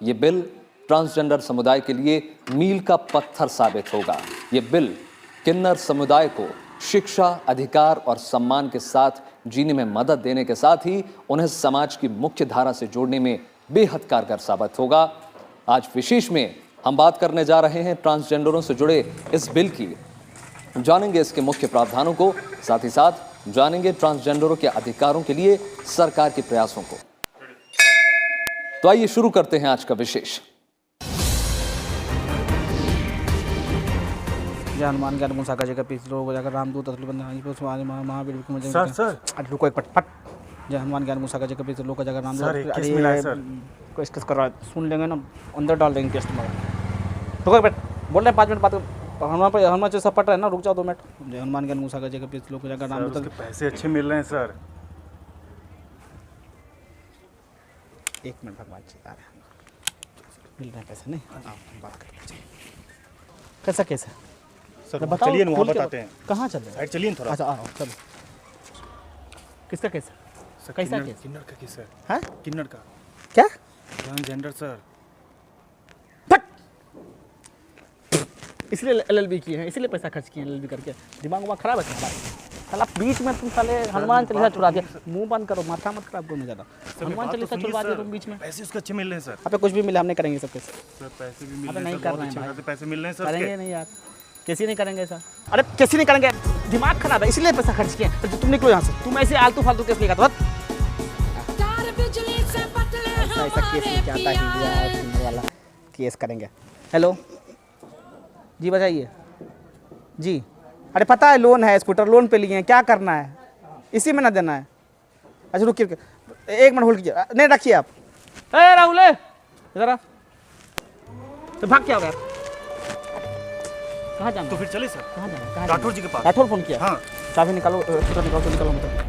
ये bill transgender समुदाय के लिए मील का पत्थर साबित होगा। ये बिल किन्नर समुदाय को शिक्षा, अधिकार और सम्मान के साथ जीने में मदद देने के साथ ही उन्हें समाज की मुख्य धारा से जोड़ने में बेहद कारगर साबित होगा। आज विशेष में हम बात करने जा रहे हैं ट्रांसजेंडरों से जुड़े इस बिल की। जानेंगे इसके मुख्य प्रावधानों को, साथ ही साथ जानेंगे ट्रांसजेंडरों के अधिकारों के लिए सरकार के प्रयासों को। तो आइए शुरू करते हैं आज का विशेष। हनुमान ज्ञान मूसा का जगह पीस लो जाकर रामदूत असली बंदा महावीर सर अरे रुको एक पट जय हनुमान ज्ञान मूसा का जगह पीस लो का जगह रामदूत कोई किस कर रहा है, सुन लेंगे ना, अंदर डाल देंगे टेस्ट में। रुको एक मिनट, बोल रहे हैं 5 मिनट बात। हनुमान जैसा पट रहा है ना, रुक जाओ 2 मिनट। जय हनुमान ज्ञान मूसा का जगह पीस लो का जगह रामदूत। पैसे अच्छे मिल रहे हैं सर। 1 मिनट भगवान जी आ रहे हैं, मिल रहे हैं पैसे नहीं, बात कर लीजिए। कैसा केस है सर? चलिए वहाँ बताते हैं। कहाँ चले? साइड चलिए थोड़ा। अच्छा आओ चलो। किसका केस है? कैसा केस? किन्नर का केस है। हैं? किन्नर का क्या? Transgender sir. इसलिए एलएलबी की है, इसलिए पैसा खर्च किए एलएलबी करके। दिमाग वहाँ खराब है तुम्हारा। साला बीच में तुम साले हनुमान चालीसा छुड़ा दिया। मुंह बंद करो, माथा मत खराब करो ज़्यादा। हनुमान चालीसा छुड़वा दिया तुम बीच में। पैसे उसके अच्छे मिल रहे हैं सर। अब कुछ भी मिले, हमने करेंगे सब केस। सर पैसे भी मिल अबे रहे हैं। नहीं कर रहे हैं भाई, पैसे मिल रहे हैं सर। करेंगे नहीं यार, कैसे नहीं करेंगे ऐसा? अरे कैसे नहीं करेंगे, दिमाग खराब है इसलिए पैसा खर्च किए। तो तुम निकलो यहाँ से, तुम ऐसे आलतू फालतू केस लेगा तो ऐसा केस नहीं आता ही वाला केस करेंगे। हेलो जी, बताइए जी। अरे पता है लोन है, स्कूटर लोन पे लिए हैं, क्या करना है? इसी में ना देना है? अच्छा रुकिए 1 मिनट होल्ड कीजिए। नहीं रखिए आप। ए राहुल इधर आ, तो भाग क्या हो गया? कहाँ जाना? तो फिर चले सर। कहाँ जाना? कहाँ राठौर जी के पास। राठौर फोन किया? हाँ। चाबी निकालो, स्कूटर निकालो तो निकालो मतलब।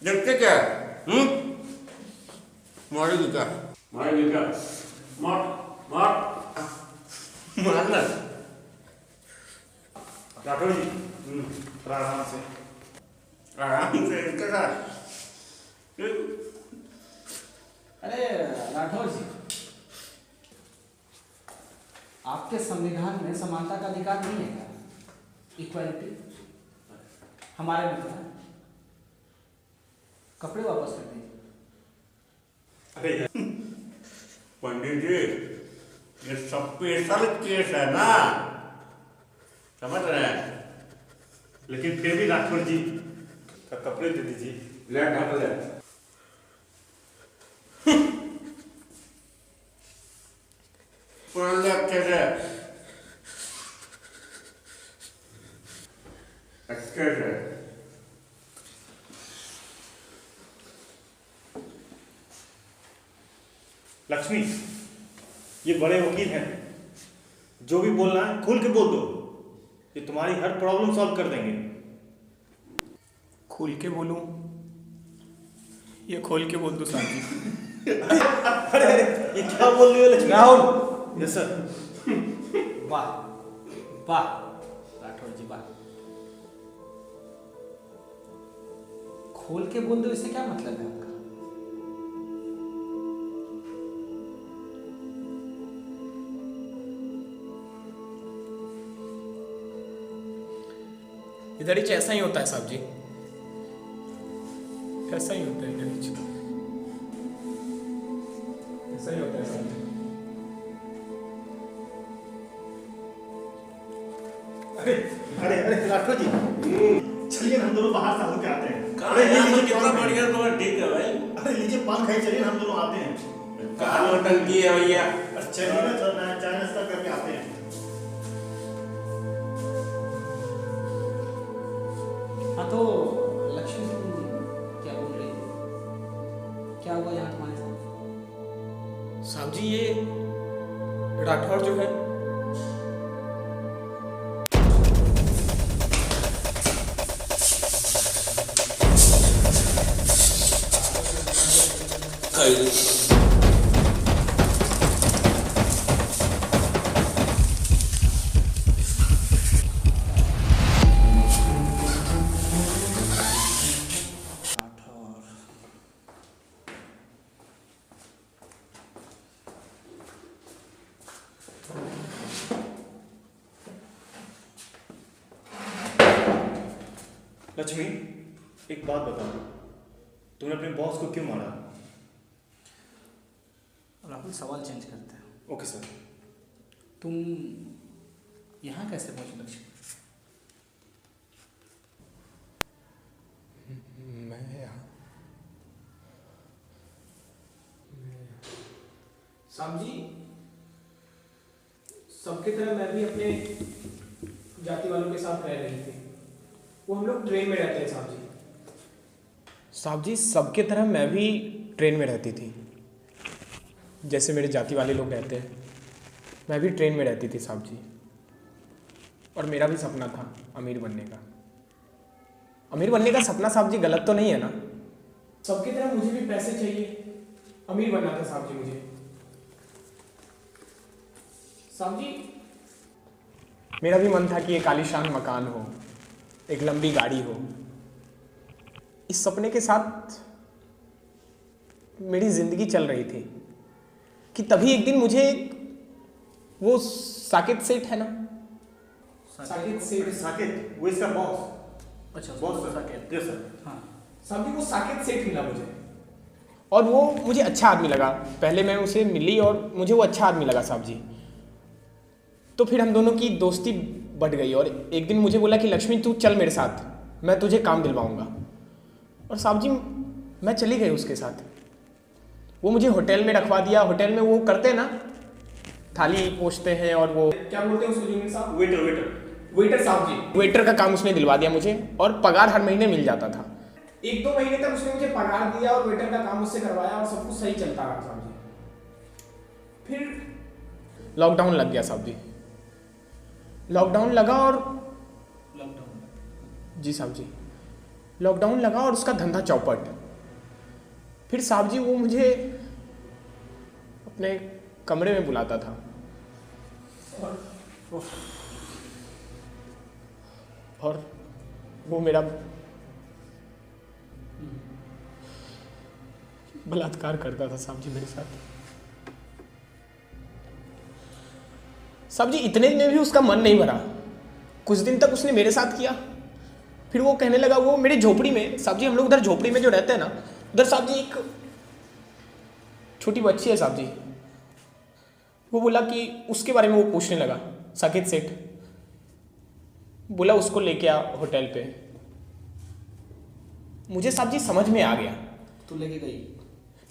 देखते क्या? मारेगी क्या? मारेगी क्या? मार मार मारना। राठौर जी आराम से इनके साथ। अरे राठौर जी, आपके संविधान में समानता का अधिकार नहीं है क्या? इक्वालिटी हमारे में तो है। कपड़े वापस कर दीजिए। अरे पंडित जी, ये स्पेशल केस है ना, समझ रहे हैं? लेकिन फिर भी राठौर जी का कपड़े दे दीजिए। ले ढक ले। पुराने अच्छे से अच्छे से। लक्ष्मी, ये बड़े वकील हैं, जो भी बोलना है खुल के बोल दो, ये तुम्हारी हर प्रॉब्लम सॉल्व कर देंगे। खोल के बोलूं? ये खोल के बोल दो साहब जी। अरे ये क्या बोल रही हो लक्ष्मी? राहुल। Yes sir. वाह वाह राठौर जी वाह। खोल के बोल दो, इससे क्या मतलब है आपका? इधर ही ऐसा ही होता है साहब जी, ऐसा ही होता है इधर ही, ऐसा ही होता है साहब जी। अरे अरे अरे राठौर जी, चलिए हम दोनों बाहर से होकर आते हैं। कहाँ है यहाँ तो कितना बढ़िया तो ठीक है भाई। अरे लीजिए पान खाई, चलिए हम दोनों आते हैं। कहाँ नौटंकी है भैया। अरे चलिए ना, चलना है, चाय नाश्ता करके आते हैं। हाँ तो लक्ष्मी तुम क्या बोल रही हो? क्या हुआ यहाँ तुम्हारे साथ? साहब जी ये राठौर जो है लक्ष्मी, एक बात बताओ, तुमने अपने बॉस को क्यों मारा? राहुल सवाल चेंज करते हैं। Okay sir. तुम यहाँ कैसे पहुँचे लक्ष्मी? मैं यहाँ साहब जी, सबकी तरह मैं भी अपने जाति वालों के साथ रह रही थी। वो हम लोग ट्रेन में रहते हैं साहब जी। साहब जी, सबके तरह मैं भी ट्रेन में रहती थी, जैसे मेरे जाति वाले लोग रहते हैं। मैं भी ट्रेन में रहती थी साहब जी, और मेरा भी सपना था अमीर बनने का। अमीर बनने का सपना साहब जी गलत तो नहीं है ना? सबकी तरह मुझे भी पैसे चाहिए, अमीर बनना था साहब जी मुझे। साहब जी, मेरा भी मन था कि एक आलीशान मकान हो, एक लंबी गाड़ी हो। इस सपने के साथ मेरी जिंदगी चल रही थी कि तभी एक दिन मुझे वो साकेत सेठ है ना, साकेत सेठ, साकेत, वो इसका बॉस। अच्छा boss sir. Saket. Yes sir. हाँ साहब जी, वो साकेत सेठ मिला मुझे, और वो मुझे अच्छा आदमी लगा। पहले मैं उसे मिली और मुझे वो अच्छा आदमी लगा साहब जी। तो फिर हम दोनों की दोस्ती बढ़ गई, और एक दिन मुझे बोला कि लक्ष्मी तू चल मेरे साथ, मैं तुझे काम दिलवाऊंगा। और साहब जी मैं चली गई उसके साथ। वो मुझे होटल में रखवा दिया। होटल में वो करते हैं ना, थाली पोंछते हैं, और वो क्या बोलते हैं उसको जूनियर साहब? Waiter, waiter. वेटर साहब जी, वेटर का काम उसने दिलवा दिया मुझे, और पगार हर महीने मिल जाता था। 1-2 महीने तक उसने मुझे पगार दिया और वेटर का काम मुझसे करवाया, और सब कुछ सही चलता रहा साहब जी। फिर लॉकडाउन लग गया साहब जी। लॉकडाउन लगा और जी साहब जी, लॉकडाउन लगा और उसका धंधा चौपट। फिर साहब जी वो मुझे अपने कमरे में बुलाता था, और वो मेरा बलात्कार करता था साहब जी मेरे साथ। साहब जी इतने में भी उसका मन नहीं भरा। कुछ दिन तक उसने मेरे साथ किया, फिर वो कहने लगा, वो मेरे झोपड़ी में, साहब जी हम लोग उधर झोपड़ी में जो रहते हैं ना, उधर साहब जी एक छोटी बच्ची है साहब जी। वो बोला कि उसके बारे में वो पूछने लगा, साकेत सेठ बोला उसको लेके आ होटल पे। मुझे साहब जी समझ में आ गया। तू लेके गई?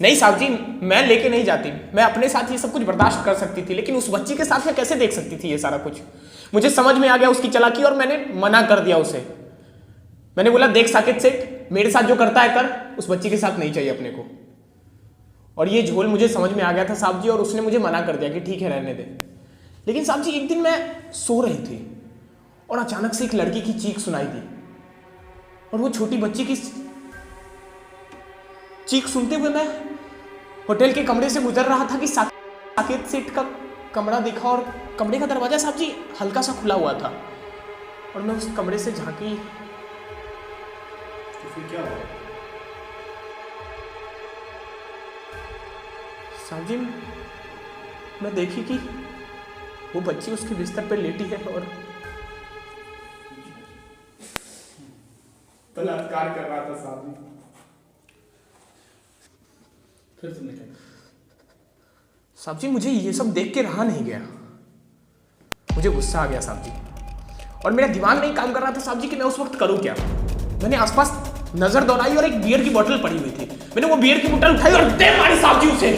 नहीं साहब जी, मैं लेके नहीं जाती। मैं अपने साथ ये सब कुछ बर्दाश्त कर सकती थी, लेकिन उस बच्ची के साथ मैं कैसे देख सकती थी ये सारा कुछ? मुझे समझ में आ गया उसकी चालाकी, और मैंने मना कर दिया उसे। मैंने बोला, देख साकेत सेठ, मेरे साथ जो करता है कर, उस बच्ची के साथ नहीं चाहिए अपने को। और ये झोल मुझे समझ में आ गया था साहब जी, और उसने मुझे मना कर दिया कि ठीक है रहने दे। लेकिन साहब जी एक दिन मैं सो रही थी, और अचानक से एक लड़की की चीख सुनाई दी, और वो छोटी बच्ची की चीख सुनते हुए मैं होटल के कमरे से गुजर रहा था कि साकेत सेठ का कमरा देखा, और कमरे का दरवाजा साहब जी हल्का सा खुला हुआ था, और मैं उस कमरे से झांकी। तो फिर क्या हुआ? साहब जी मैं देखी कि वो बच्ची उसके बिस्तर पर लेटी है, और बलात्कार कर रहा था साहब जी। फिर तुमने क्या? साहब जी मुझे ये सब देख के रहा नहीं गया, मुझे गुस्सा आ गया साहब जी, और मेरा दिमाग नहीं काम कर रहा था साहब जी कि मैं उस वक्त करूं क्या। मैंने आसपास नजर दौड़ाई और एक बियर की बोतल पड़ी हुई थी। मैंने वो बियर की बोतल उठाई और दे मारी साहब जी उसे।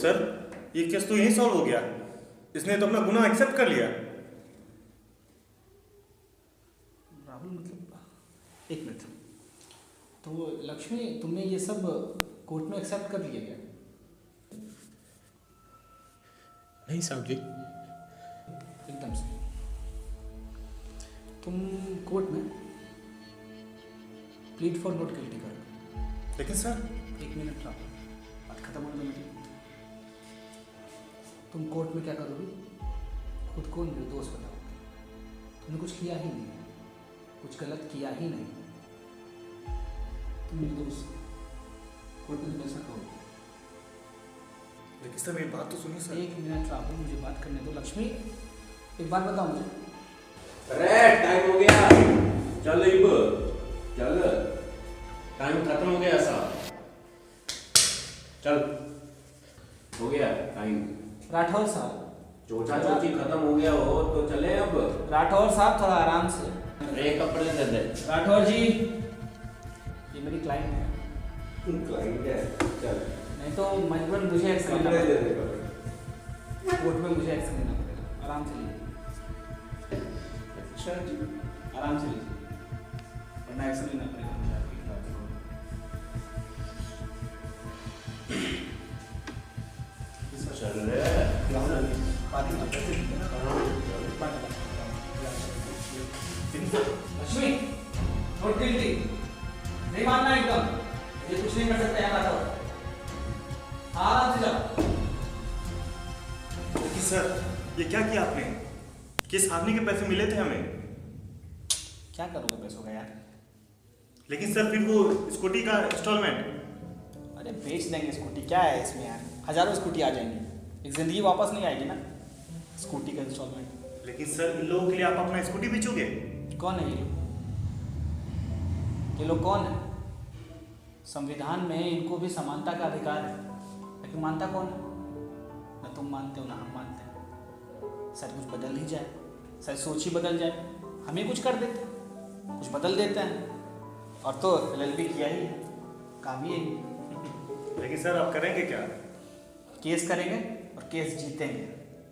सर ये केस तो यही सॉल्व हो गया, इसने तो अपना गुनाह एक्सेप्ट कर लिया। राहुल मतलब एक मिनट, तो लक्ष्मी तुमने ये सब कोर्ट में एक्सेप्ट कर लिया क्या? नहीं साहब जी। एकदम से तुम कोर्ट में प्लीड फॉर नॉट गिल्टी करो। लेकिन सर एक मिनट राहुल, बात खत्म होने दो मेरी। तुम कोर्ट में क्या करोगे? खुद को निर्दोष बताओगे। तुमने कुछ किया ही नहीं, कुछ गलत किया ही नहीं, तुम निर्दोष कोर्ट में तुम ऐसा कहोगे। लेकिन सर मेरी बात तो सुनिए सर। एक मिनट राहुल, मुझे बात करने दो। लक्ष्मी एक बात बताओ मुझे। अरे टाइम हो गया, चल इब चल, टाइम खत्म हो गया साहब, चल हो गया टाइम। राठौर साहब, चोचा चोची खत्म हो गया हो तो चले अब। राठौर साहब थोड़ा आराम से। एक कपड़े दे दे। राठौर जी, ये मेरी क्लाइंट है। क्लाइंट है, चल नहीं तो मजबूरन मुझे एक्शन लेना कपड़े दे पड़ेगा। दे। कोर्ट में मुझे एक्शन लेना पड़ेगा। आराम से लीजिए। अच्छा जी, आराम से लीजिए, वरना एक्शन लेना पड़ेगा मुझे आपके खिलाफ। चल रहा है। लक्ष्मी नोट गिल्टी, नहीं मानना एकदम, ये कुछ नहीं कर सकते यहाँ राठौर। आराम से जाओ। लेकिन सर ये क्या किया आपने? केस हारने के पैसे मिले थे हमें। क्या करोगे पैसों का यार? लेकिन सर फिर वो स्कूटी का इंस्टॉलमेंट। अरे बेच देंगे स्कूटी, क्या है इसमें यार? हजारों स्कूटी आ जाएंगी, एक जिंदगी वापस नहीं आएगी ना स्कूटी का इंस्टॉलमेंट। लेकिन सर इन लोगों के लिए आप अपना स्कूटी बेचोगे? कौन है ये लोग? ये लोग कौन है? संविधान में इनको भी समानता का अधिकार है, लेकिन मानता कौन है? ना तुम मानते हो ना हम मानते हैं। शायद कुछ बदल ही जाए, शायद सोच ही बदल जाए, हम ही कुछ कर देते हैं, कुछ बदल देते हैं। और तो LLB किया ही, काम ही यही। लेकिन सर आप करेंगे क्या? केस करेंगे और केस जीतेंगे,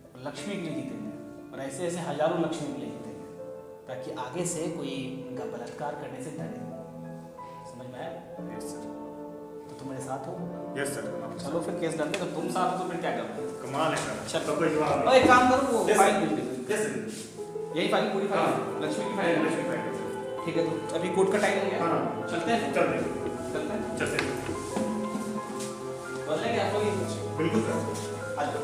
और लक्ष्मी के लिए जीतेंगे, और ऐसे ऐसे हजारों लक्ष्मी के लिए जीतेंगे, ताकि आगे से कोई उनका बलात्कार करने से डरे। समझ में आया? Yes sir. तो तुम मेरे साथ हो? Yes sir. चलो फिर केस करते। तो तुम साथ हो तो फिर क्या करोगे? कमाल है सर। चल। तो कोई जवाब और एक काम करो, वो Yes, फाइल sir. भेज दो। Yes sir. यही फाइल, पूरी फाइल, लक्ष्मी की फाइल है। लक्ष्मी फाइल। ठीक है, तो अभी कोर्ट का टाइम हो गया। हाँ। चलते हैं, चल देंगे। चलते हैं। चलते हैं। बदलेंगे आप लोग ही कुछ? बिल्कुल सर। आ जाओ।